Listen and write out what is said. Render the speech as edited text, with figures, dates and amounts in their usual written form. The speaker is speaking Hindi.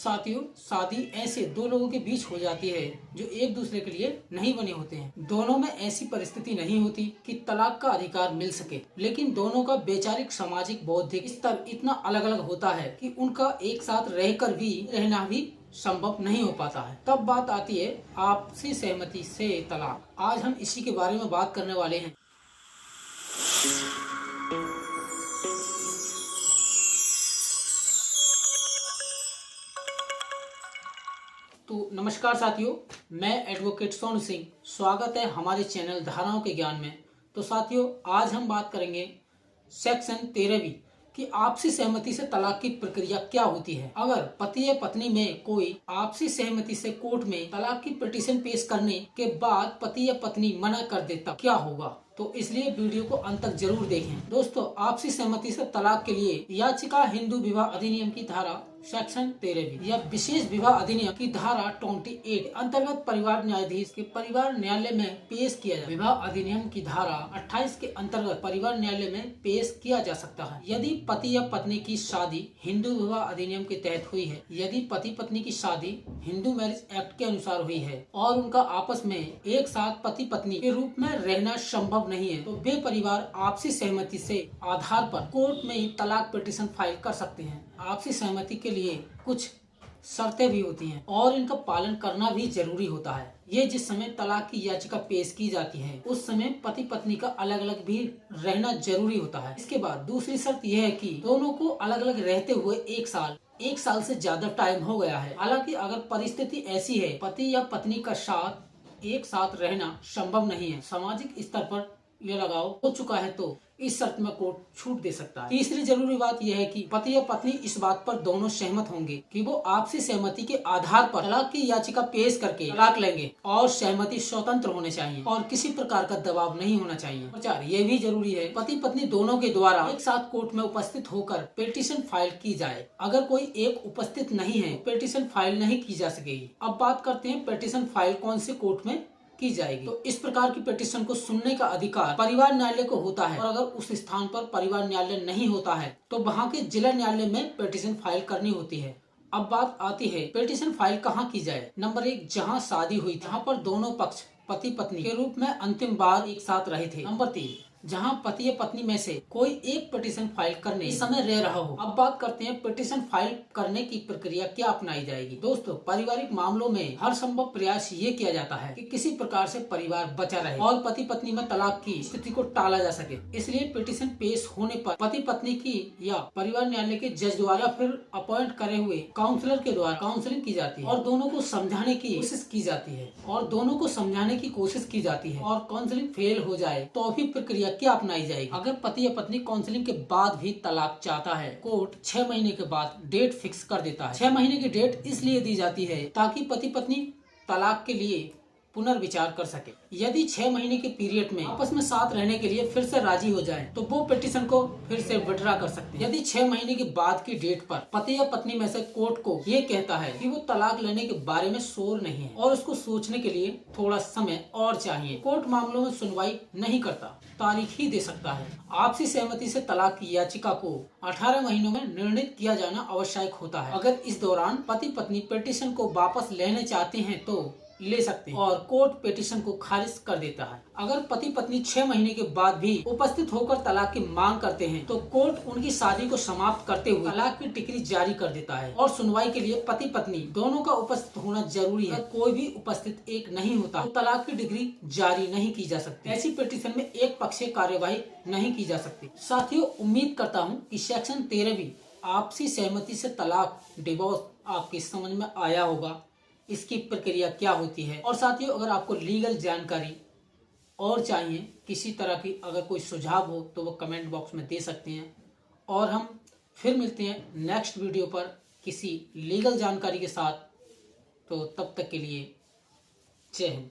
साथियों, शादी ऐसे दो लोगों के बीच हो जाती है जो एक दूसरे के लिए नहीं बने होते हैं। दोनों में ऐसी परिस्थिति नहीं होती कि तलाक का अधिकार मिल सके, लेकिन दोनों का वैचारिक, सामाजिक, बौद्धिक स्तर इतना अलग अलग होता है कि उनका एक साथ रहकर भी रहना भी संभव नहीं हो पाता है। तब बात आती है आपसी सहमति से तलाक। आज हम इसी के बारे में बात करने वाले हैं। तो नमस्कार साथियों, मैं एडवोकेट सोनू सिंह। स्वागत है हमारे चैनल धाराओं के ज्ञान में। तो साथियों, आज हम बात करेंगे सेक्शन 13वीं कि आपसी सहमति से तलाक की प्रक्रिया क्या होती है। अगर पति या पत्नी में कोई आपसी सहमति से कोर्ट में तलाक की पिटीशन पेश करने के बाद पति या पत्नी मना कर दे तब क्या होगा, तो इसलिए वीडियो को अंत तक जरूर देखें। दोस्तों, आपसी सहमति से तलाक के लिए याचिका हिंदू विवाह अधिनियम की धारा सेक्शन 13 या विशेष विवाह अधिनियम की धारा 28 अंतर्गत परिवार न्यायाधीश के परिवार न्यायालय में पेश किया जाए। विवाह अधिनियम की धारा 28 के अंतर्गत परिवार न्यायालय में पेश किया जा सकता है यदि पति या पत्नी की शादी हिंदू विवाह अधिनियम के तहत हुई है, यदि पति पत्नी की शादी हिंदू मैरिज एक्ट के अनुसार हुई है और उनका आपस में एक साथ पति पत्नी के रूप में रहना संभव नहीं है, तो वे परिवार आपसी सहमति से आधार पर कोर्ट में तलाक पिटीशन फाइल कर सकते हैं। आपसी सहमति के लिए कुछ शर्तें भी होती हैं और इनका पालन करना भी जरूरी होता है। ये जिस समय तलाक की याचिका पेश की जाती है उस समय पति पत्नी का अलग अलग भी रहना जरूरी होता है। इसके बाद दूसरी शर्त यह है कि दोनों को अलग अलग रहते हुए एक साल से ज्यादा टाइम हो गया है। हालांकि अगर परिस्थिति ऐसी है पति या पत्नी का साथ एक साथ रहना संभव नहीं है, सामाजिक स्तर पर ये लगाव हो चुका है, तो इस शर्त में कोर्ट छूट दे सकता है। तीसरी जरूरी बात यह है कि पति या पत्नी इस बात पर दोनों सहमत होंगे कि वो आपसी सहमति के आधार पर तलाक की याचिका पेश करके तलाक लेंगे और सहमति स्वतंत्र होने चाहिए और किसी प्रकार का दबाव नहीं होना चाहिए। और 4, ये भी जरूरी है पति पत्नी दोनों के द्वारा एक साथ कोर्ट में उपस्थित होकर पिटीशन फाइल की जाए। अगर कोई एक उपस्थित नहीं है, पिटीशन फाइल नहीं की जा सकेगी। अब बात करते हैं पिटीशन फाइल कौन से कोर्ट में की जाएगी। तो इस प्रकार की पिटीशन को सुनने का अधिकार परिवार न्यायालय को होता है और अगर उस स्थान पर परिवार न्यायालय नहीं होता है तो वहाँ के जिला न्यायालय में पिटीशन फाइल करनी होती है। अब बात आती है पिटीशन फाइल कहाँ की जाए। नंबर 1, जहाँ शादी हुई, जहाँ पर दोनों पक्ष पति पत्नी के रूप में अंतिम बार एक साथ रहे थे। नंबर 3, जहां पति या पत्नी में से कोई एक पिटीशन फाइल करने इस समय रह रहा हो। अब बात करते हैं पिटीशन फाइल करने की प्रक्रिया क्या अपनाई जाएगी। दोस्तों, पारिवारिक मामलों में हर संभव प्रयास ये किया जाता है कि किसी प्रकार से परिवार बचा रहे और पति पत्नी में तलाक की स्थिति को टाला जा सके। इसलिए पिटीशन पेश होने पर पति पत्नी की या परिवार न्यायालय के जज द्वारा फिर अपॉइंट करे हुए काउंसलर के द्वारा काउंसलिंग की जाती है और दोनों को समझाने की कोशिश की जाती है और काउंसलिंग फेल हो जाए तो भी प्रक्रिया क्या अपनाई जाएगी। अगर पति या पत्नी काउंसलिंग के बाद भी तलाक चाहता है, कोर्ट 6 महीने के बाद डेट फिक्स कर देता है। 6 महीने की डेट इसलिए दी जाती है ताकि पति पत्नी तलाक के लिए पुनर्विचार कर सके। यदि 6 महीने के पीरियड में आपस में साथ रहने के लिए फिर से राजी हो जाए तो वो पिटीशन को फिर से विड्रॉ कर सकते हैं। यदि 6 महीने के बाद की डेट पर पति या पत्नी में से कोर्ट को ये कहता है कि वो तलाक लेने के बारे में श्योर नहीं है और उसको सोचने के लिए थोड़ा समय और चाहिए, कोर्ट मामलों में सुनवाई नहीं करता, तारीख ही दे सकता है। आपसी सहमति से तलाक की याचिका को 18 महीनों में निर्णित किया जाना आवश्यक होता है। अगर इस दौरान पति पत्नी पिटीशन को वापस लेने चाहते हैं तो ले सकते हैं और कोर्ट पिटीशन को खारिज कर देता है। अगर पति पत्नी 6 महीने के बाद भी उपस्थित होकर तलाक की मांग करते हैं तो कोर्ट उनकी शादी को समाप्त करते हुए तलाक की डिक्री जारी कर देता है और सुनवाई के लिए पति पत्नी दोनों का उपस्थित होना जरूरी है। कोई भी उपस्थित एक नहीं होता तो तलाक की डिग्री जारी नहीं की जा सकती। ऐसी पिटीशन में एक पक्षीय कार्यवाही नहीं की जा सकती। साथियों, उम्मीद करता हूँ कि सेक्शन 13वीं आपसी सहमति से तलाक डिवोर्स आपकी समझ में आया होगा, इसकी प्रक्रिया क्या होती है। और साथियों, अगर आपको लीगल जानकारी और चाहिए, किसी तरह की अगर कोई सुझाव हो तो वो कमेंट बॉक्स में दे सकते हैं और हम फिर मिलते हैं नेक्स्ट वीडियो पर किसी लीगल जानकारी के साथ। तो तब तक के लिए जय हिंद।